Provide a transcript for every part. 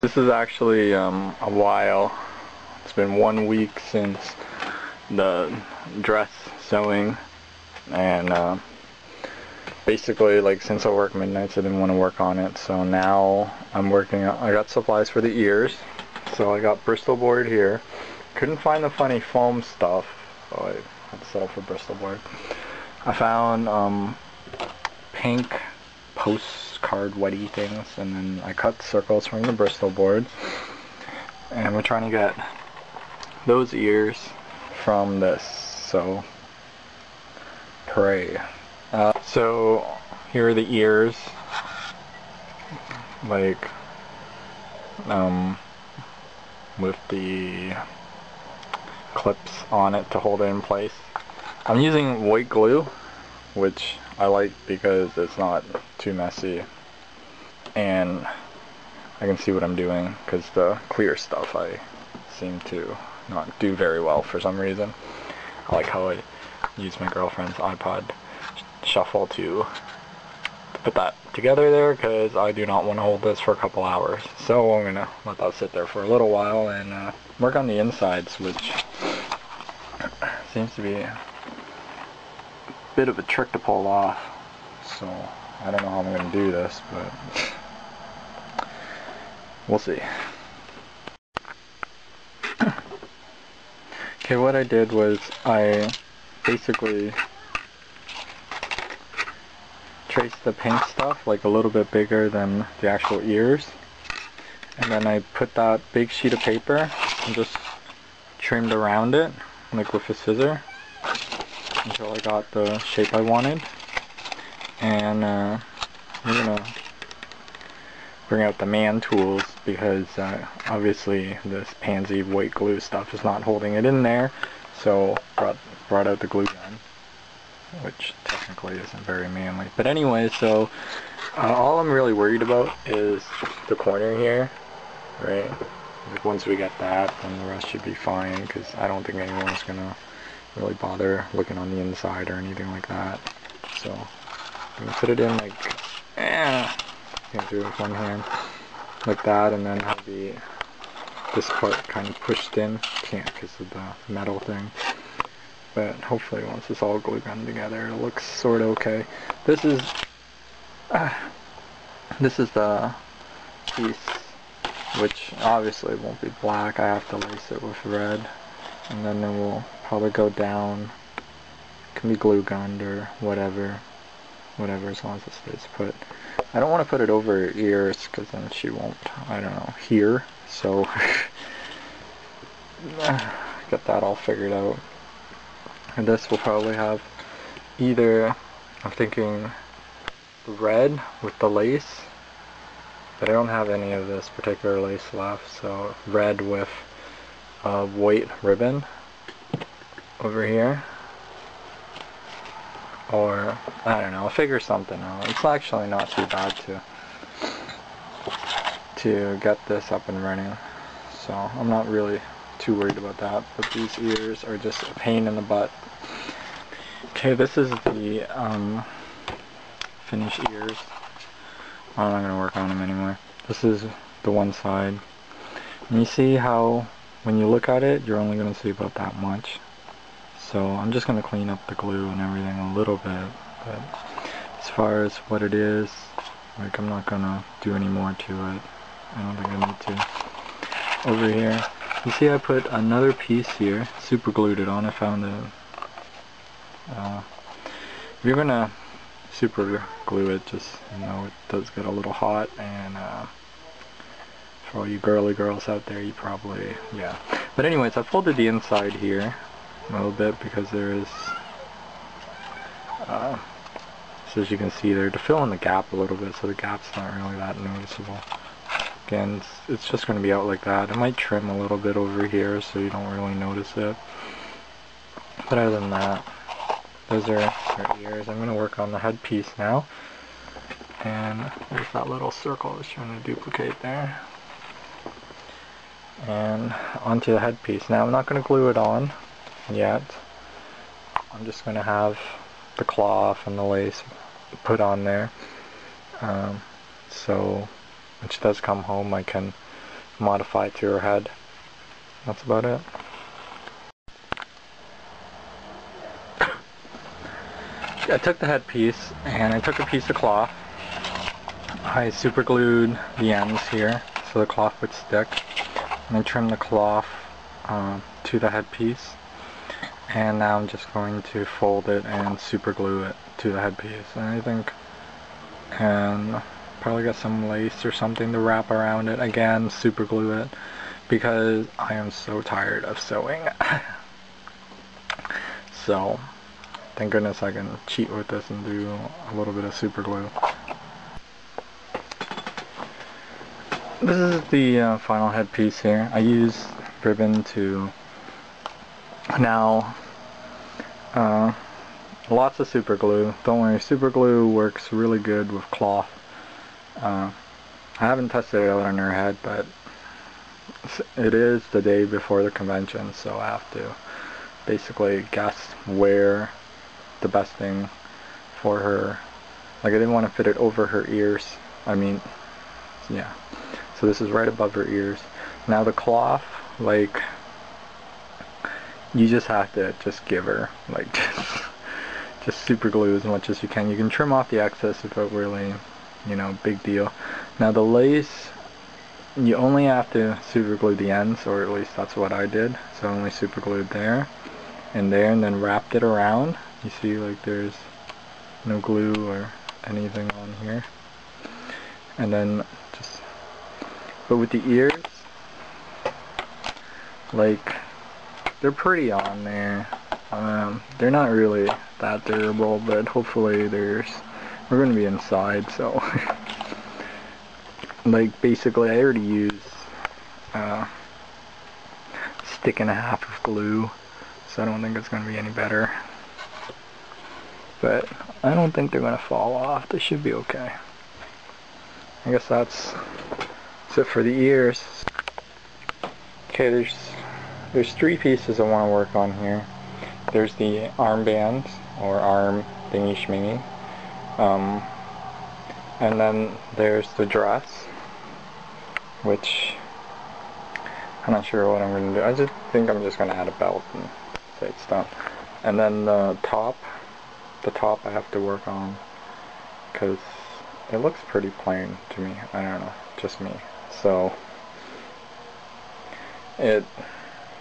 This is actually a while. It's been 1 week since the dress sewing, and basically, like, since I work midnights I didn't want to work on it, so now I'm working on, I got supplies for the ears. So I got Bristol board here. Couldn't find the funny foam stuff, so I had to settle for Bristol board. I found pink postcard wetty things, and then I cut circles from the Bristol board, and we're trying to get those ears from this, so pray. So here are the ears, like with the clips on it to hold it in place. I'm using white glue, which I like because it's not too messy and I can see what I'm doing, because the clear stuff I seem to not do very well for some reason. I like how I use my girlfriend's iPod shuffle to put that together there, because I do not want to hold this for a couple hours. So I'm gonna let that sit there for a little while and work on the insides, which seems to be a bit of a trick to pull off. So I don't know how I'm gonna do this, but we'll see. Okay, what I did was I basically traced the pink stuff like a little bit bigger than the actual ears, and then I put that big sheet of paper and just trimmed around it, like with a scissor, until I got the shape I wanted. And we're gonna bring out the man tools, because obviously this pansy white glue stuff is not holding it in there, so brought out the glue gun, which technically isn't very manly. But anyway, so all I'm really worried about is the corner here, right? Like, once we get that, then the rest should be fine, because I don't think anyone's gonna really bother looking on the inside or anything like that. So I'm gonna put it in like, can't do it with one hand, like that, and then have this part kind of pushed in. Can't because of the metal thing. But hopefully once it's all glue gunned together, it looks sort of okay. This is the piece, which obviously won't be black. I have to lace it with red, and then it will probably go down. It can be glue gunned or whatever, as long as it stays put. I don't want to put it over her ears, because then she won't, I don't know, hear. So get that all figured out. And this will probably have either, I'm thinking red with the lace, but I don't have any of this particular lace left, so red with white ribbon over here, or I don't know, I'll figure something out. It's actually not too bad to get this up and running, so I'm not really too worried about that. But these ears are just a pain in the butt. Okay, this is the finished ears. I'm not gonna work on them anymore. This is the one side, and you see how when you look at it, you're only gonna see about that much. So I'm just gonna clean up the glue and everything a little bit, but as far as what it is, like, I'm not gonna do any more to it. I don't think I need to. Over here, you see I put another piece here, super glued it on. I found it. If you're gonna super glue it, just know it does get a little hot, and for all you girly girls out there, you probably, yeah. But anyways, I folded the inside here a little bit, because there is, so as you can see there, to fill in the gap a little bit, so the gap's not really that noticeable. Again, it's just going to be out like that. I might trim a little bit over here so you don't really notice it. But other than that, those are her ears. I'm going to work on the headpiece now. And there's that little circle I was trying to duplicate there. And onto the headpiece. Now I'm not going to glue it on yet. I'm just going to have the cloth and the lace put on there. So when she does come home, I can modify to her head. That's about it. I took the headpiece and I took a piece of cloth. I super glued the ends here so the cloth would stick, and I trimmed the cloth to the headpiece, and now I'm just going to fold it and super glue it to the headpiece. And I think and probably get some lace or something to wrap around it. Again, super glue it because I am so tired of sewing. So thank goodness I can cheat with this and do a little bit of super glue. This is the final headpiece here. I use ribbon to now lots of super glue. Don't worry, super glue works really good with cloth. I haven't tested it out on her head, but it is the day before the convention, so I have to basically guess where the best thing for her. Like, I didn't want to fit it over her ears. I mean, yeah. So this is right above her ears. Now the cloth, like, you just have to just give her, like, just super glue as much as you can. You can trim off the excess if it really, you know, big deal. Now the lace, you only have to super glue the ends, or at least that's what I did. So I only super glued there and there, and then wrapped it around. You see, like, there's no glue or anything on here. And then just, but with the ears, like, they're pretty on there. They're not really that durable, but hopefully we're going to be inside, so like, basically I already used a stick and a half of glue, so I don't think it's going to be any better. But I don't think they're going to fall off. They should be okay. I guess that's it for the ears. Okay, there's three pieces I want to work on here. There's the armbands, or arm thingy schmingy. And then there's the dress, which I'm not sure what I'm going to do. I just think I'm just going to add a belt and say it's done. And then the top I have to work on because it looks pretty plain to me. I don't know, just me. So it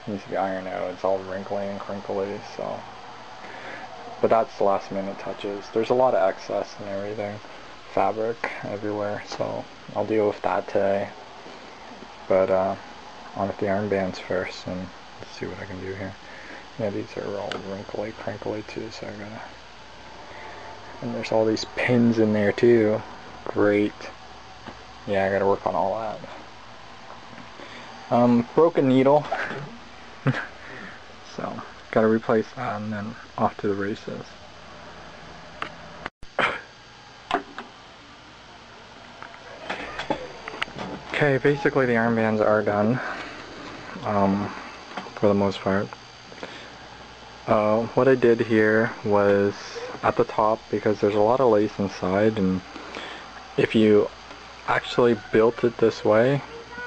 needs to be ironed out. It's all wrinkly and crinkly, so. But that's the last minute touches. There's a lot of excess and everything. Fabric everywhere, so I'll deal with that today. But on with the armbands first, and let's see what I can do here. Yeah, these are all wrinkly, crinkly too, so I gotta. And there's all these pins in there too. Great. Yeah, I gotta work on all that. Broken needle. So, gotta replace that and then off to the races. Okay, basically the armbands are done, for the most part. What I did here was at the top, because there's a lot of lace inside, and if you actually built it this way,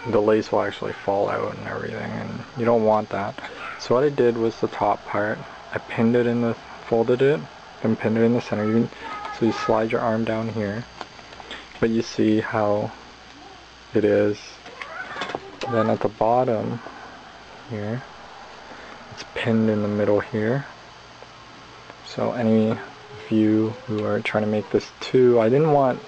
the lace will actually fall out and everything, and you don't want that. So what I did was the top part, I pinned it in the, folded it, and pinned it in the center. So you slide your arm down here, but you see how it is. Then at the bottom here, it's pinned in the middle here. So any of you who are trying to make this too, I didn't want,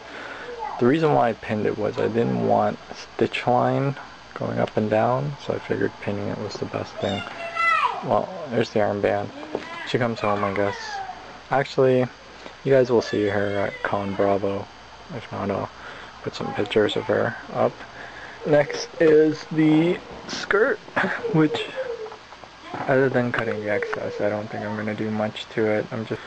the reason why I pinned it was I didn't want a stitch line going up and down, so I figured pinning it was the best thing. Well, there's the armband. She comes home, I guess. Actually, you guys will see her at Con Bravo. If not, I'll put some pictures of her up. Next is the skirt, which, other than cutting the excess, I don't think I'm going to do much to it. I'm just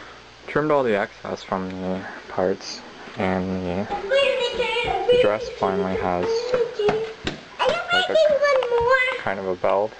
trimmed all the excess from the parts, and the dress finally has like a kind of a belt.